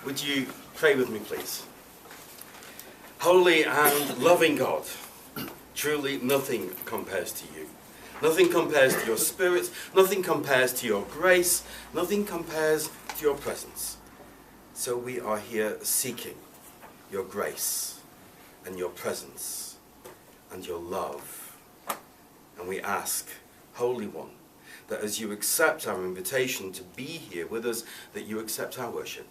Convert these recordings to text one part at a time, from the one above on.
Would you pray with me, please? Holy and loving God, truly nothing compares to you. Nothing compares to your Spirit, nothing compares to your grace, nothing compares to your presence. So we are here seeking your grace and your presence and your love. And we ask, Holy One, that as you accept our invitation to be here with us, that you accept our worship,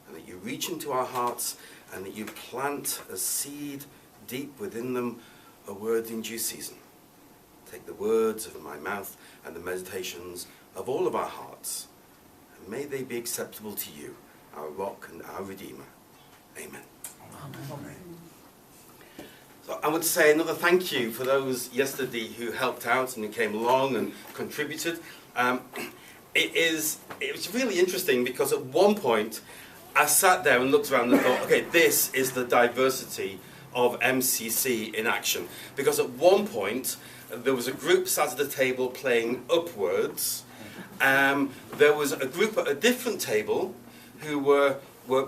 and that you reach into our hearts, and that you plant a seed deep within them, a word in due season. Take the words of my mouth and the meditations of all of our hearts, and may they be acceptable to you, our rock and our Redeemer. Amen. Amen. So I would say another thank you for those yesterday who helped out and who came along and contributed. It was really interesting because at one point I sat there and looked around and thought, okay, this is the diversity of MCC in action. Because at one point there was a group sat at a table playing Upwards. There was a group at a different table who were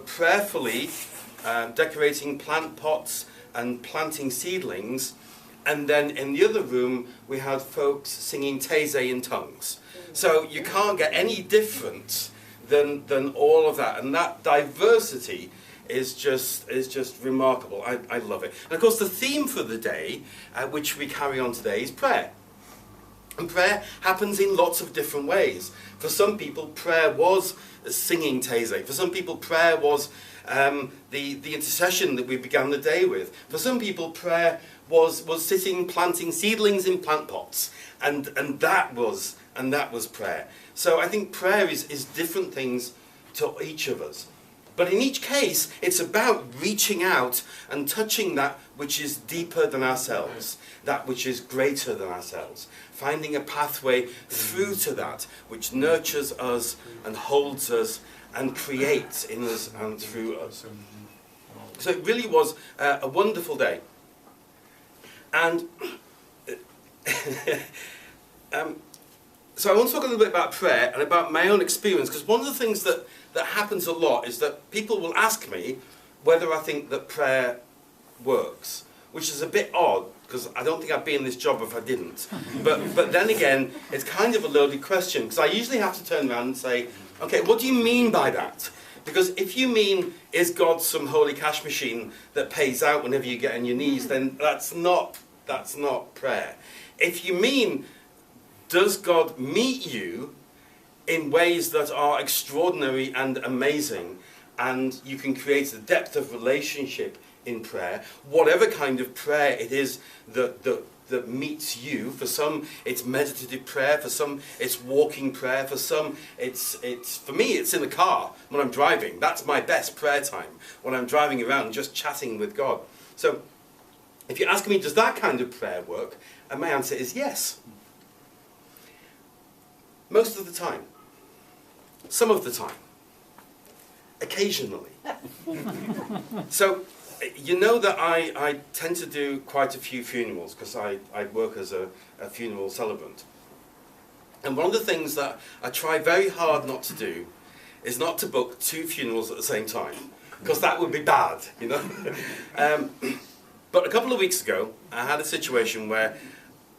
prayerfully decorating plant pots and planting seedlings, and then in the other room we had folks singing Taise in tongues. So you can't get any different than all of that, and that diversity is just remarkable. I love it. And of course the theme for the day, which we carry on today, is prayer. And prayer happens in lots of different ways. For some people, prayer was singing Taise. For some people, prayer was the intercession that we began the day with. For some people, prayer was sitting planting seedlings in plant pots, and that was prayer. So I think prayer is different things to each of us. But in each case, it's about reaching out and touching that which is deeper than ourselves, that which is greater than ourselves, finding a pathway through to that which nurtures us and holds us and creates in us and through us. So it really was a wonderful day. And so I want to talk a little bit about prayer and about my own experience, because one of the things that happens a lot is that people will ask me whether I think that prayer works, which is a bit odd, because I don't think I'd be in this job if I didn't. But then again, it's kind of a loaded question, because I usually have to turn around and say, okay, what do you mean by that? Because if you mean, is God some holy cash machine that pays out whenever you get on your knees, then that's not prayer. If you mean, does God meet you in ways that are extraordinary and amazing, and you can create a depth of relationship in prayer, whatever kind of prayer it is that meets you. For some it's meditative prayer, for some it's walking prayer, for some it's for me it's in the car when I'm driving. That's my best prayer time, when I'm driving around just chatting with God. So if you ask me, does that kind of prayer work? And my answer is yes. Most of the time. Some of the time. Occasionally. So, you know that I tend to do quite a few funerals, because I work as a funeral celebrant. And one of the things that I try very hard not to do is not to book 2 funerals at the same time, because that would be bad, you know. But a couple of weeks ago, I had a situation where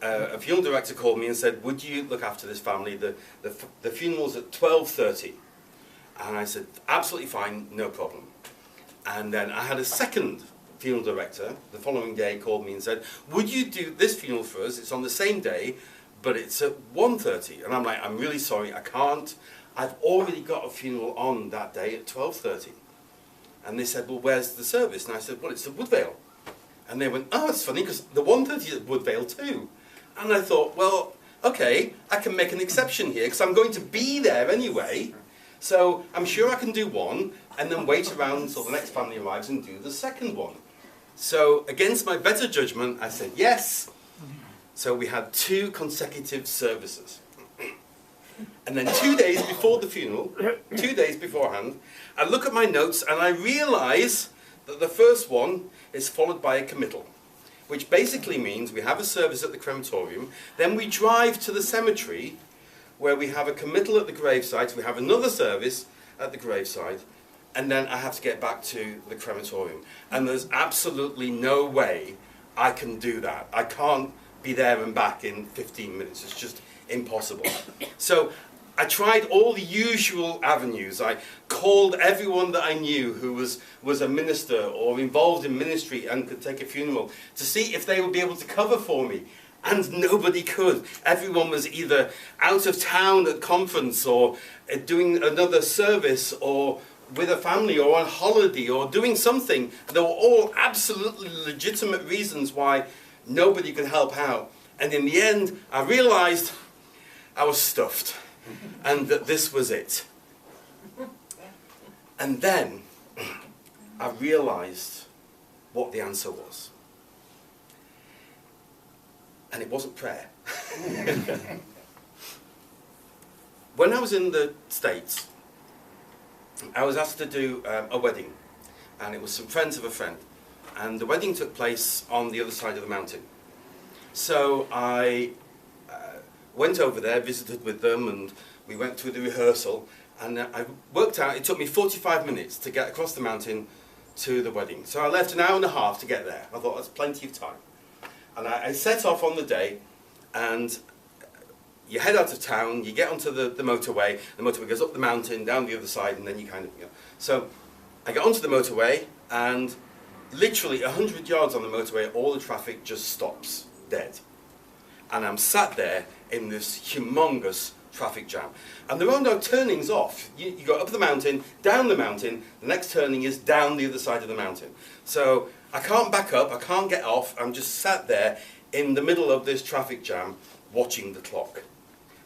a funeral director called me and said, would you look after this family? The funeral's at 12:30. And I said, absolutely fine, no problem. And then I had a second funeral director the following day called me and said, would you do this funeral for us? It's on the same day, but it's at 1:30. And I'm like, I'm really sorry, I can't. I've already got a funeral on that day at 12:30. And they said, well, where's the service? And I said, well, it's at Woodvale. And they went, oh, that's funny, because the 1:30 is at Woodvale too. And I thought, well, okay, I can make an exception here, because I'm going to be there anyway. So I'm sure I can do one, and then wait around until the next family arrives and do the second one. So against my better judgment, I said yes. So we had 2 consecutive services. And then 2 days before the funeral, 2 days beforehand, I look at my notes and I realise that the first one is followed by a committal, which basically means we have a service at the crematorium, then we drive to the cemetery where we have a committal at the gravesite, we have another service at the gravesite, and then I have to get back to the crematorium. And there's absolutely no way I can do that. I can't be there and back in 15 minutes. It's just impossible. So I tried all the usual avenues. I called everyone that I knew who was a minister or involved in ministry and could take a funeral to see if they would be able to cover for me. And nobody could. Everyone was either out of town at conference or doing another service or with a family or on holiday or doing something. There were all absolutely legitimate reasons why nobody could help out. And in the end, I realized I was stuffed and that this was it. And then I realized what the answer was. And it wasn't prayer. When I was in the States, I was asked to do a wedding, and it was some friends of a friend, and the wedding took place on the other side of the mountain. So I went over there, visited with them, and we went through the rehearsal, and I worked out it took me 45 minutes to get across the mountain to the wedding. So I left an hour and a half to get there. I thought that's plenty of time. And I set off on the day, and you head out of town, you get onto the motorway goes up the mountain, down the other side, and then you kind of, So I get onto the motorway, and literally 100 yards on the motorway, all the traffic just stops, dead. And I'm sat there in this humongous traffic jam. And there are no turnings off. You go up the mountain, down the mountain, the next turning is down the other side of the mountain. So I can't back up, I can't get off, I'm just sat there in the middle of this traffic jam watching the clock.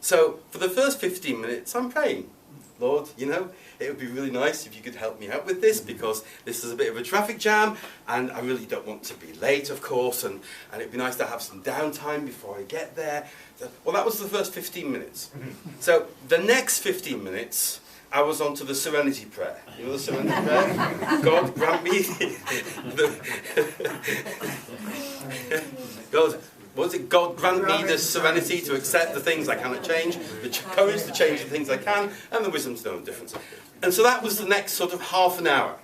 So for the first 15 minutes I'm praying, Lord, it would be really nice if you could help me out with this, because this is a bit of a traffic jam and I really don't want to be late, of course, and it'd be nice to have some downtime before I get there. So, well, that was the first 15 minutes. So the next 15 minutes I was on to the Serenity Prayer. You know the Serenity Prayer? God grant me God grant me the serenity to accept the things I cannot change, the courage to change the things I can, and the wisdom to know the difference. And so that was the next sort of half an hour.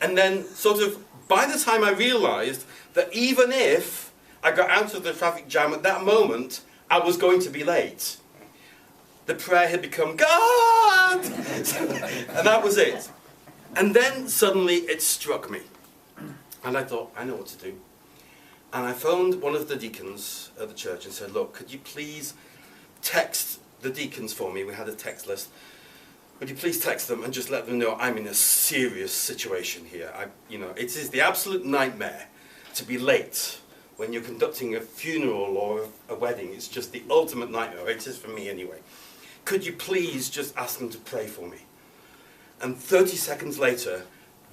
And then sort of by the time I realised that even if I got out of the traffic jam at that moment, I was going to be late, the prayer had become, God! And that was it. And then suddenly it struck me. And I thought, I know what to do. And I phoned one of the deacons at the church and said, look, could you please text the deacons for me? We had a text list. Would you please text them and just let them know I'm in a serious situation here? It is the absolute nightmare to be late when you're conducting a funeral or a wedding. It's just the ultimate nightmare. It is for me anyway. Could you please just ask them to pray for me? And 30 seconds later,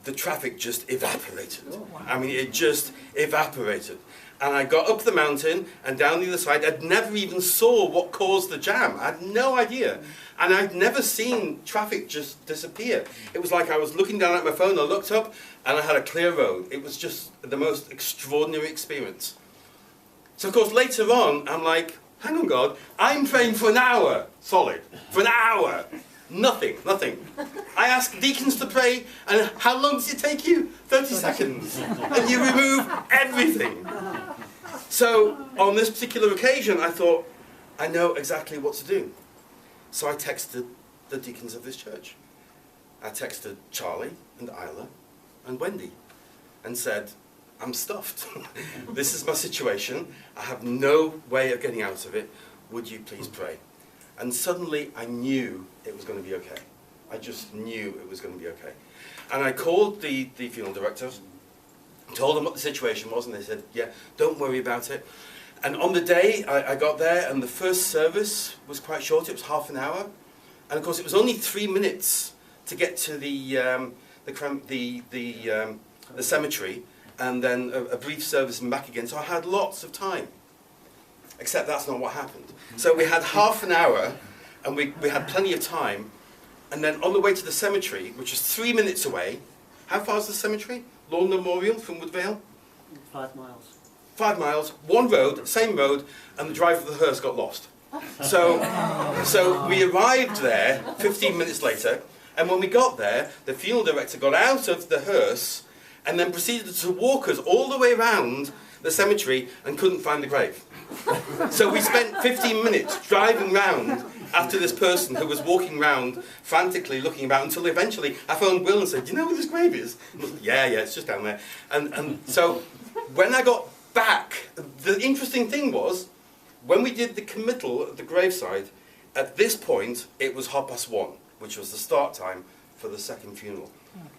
the traffic just evaporated. Oh, wow. I mean, it just evaporated. And I got up the mountain and down the other side. I'd never even saw what caused the jam. I had no idea. And I'd never seen traffic just disappear. It was like I was looking down at my phone, I looked up, and I had a clear road. It was just the most extraordinary experience. So, of course, later on, I'm like, hang on, God, I'm praying for an hour, solid, for an hour. Nothing. I ask deacons to pray, and how long does it take you? 30 seconds. And you remove everything. So, on this particular occasion, I thought, I know exactly what to do. So I texted the deacons of this church. I texted Charlie and Isla and Wendy and said, I'm stuffed. This is my situation. I have no way of getting out of it. Would you please pray? And suddenly I knew it was going to be okay. I just knew it was going to be okay. And I called the funeral directors, told them what the situation was, and they said, yeah, don't worry about it. And on the day, I got there, and the first service was quite short. It was half an hour. And of course, it was only 3 minutes to get to the cemetery, and then a brief service and back again. So I had lots of time. Except that's not what happened. So we had half an hour, and we had plenty of time. And then on the way to the cemetery, which was 3 minutes away, how far is the cemetery? Lawn Memorial from Woodvale? 5 miles. 5 miles, one road, same road, and the driver of the hearse got lost. So we arrived there 15 minutes later, And when we got there, the funeral director got out of the hearse and then proceeded to walk us all the way around the cemetery and couldn't find the grave. So we spent 15 minutes driving round after this person who was walking round frantically looking about until eventually I phoned Will and said, "Do you know where this grave is?" And was, yeah, it's just down there. And so when I got back, the interesting thing was, when we did the committal at the graveside, at this point it was 1:30, which was the start time for the second funeral.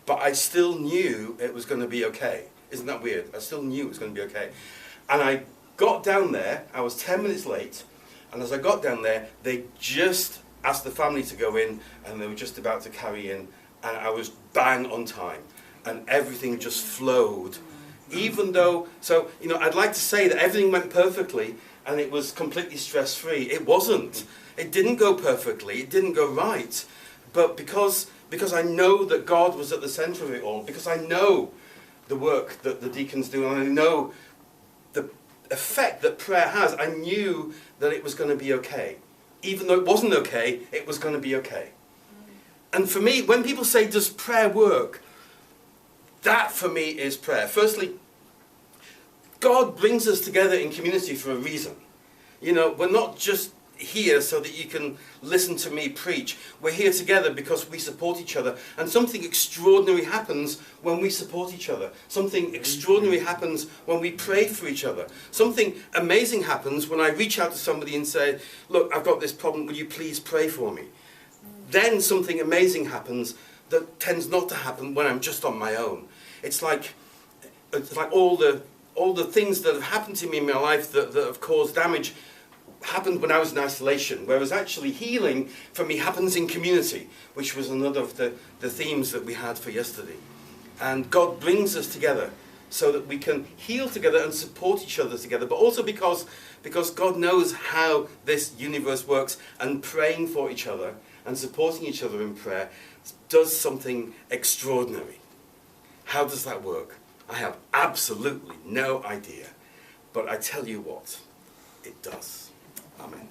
But I still knew it was going to be okay. Isn't that weird? I still knew it was going to be okay. And I got down there, I was 10 minutes late, and as I got down there, they just asked the family to go in, and they were just about to carry in, and I was bang on time, and everything just flowed. Even though, so, you know, I'd like to say that everything went perfectly, and it was completely stress-free. It wasn't. It didn't go perfectly, it didn't go right, but because I know that God was at the centre of it all, because I know the work that the deacons do, and I know the effect that prayer has, I knew that it was going to be okay. Even though it wasn't okay, it was going to be okay. And for me, when people say, does prayer work? That for me is prayer. Firstly, God brings us together in community for a reason. You know, we're not just here so that you can listen to me preach. We're here together because we support each other, and something extraordinary happens when we support each other. Something extraordinary happens when we pray for each other. Something amazing happens when I reach out to somebody and say, "Look, I've got this problem, would you please pray for me?" Then something amazing happens that tends not to happen when I'm just on my own. It's like all the things that have happened to me in my life that have caused damage happened when I was in isolation, whereas actually healing for me happens in community, which was another of the themes that we had for yesterday. And God brings us together so that we can heal together and support each other together, but also because God knows how this universe works, and praying for each other and supporting each other in prayer does something extraordinary. How does that work? I have absolutely no idea, but I tell you what, it does. Amen.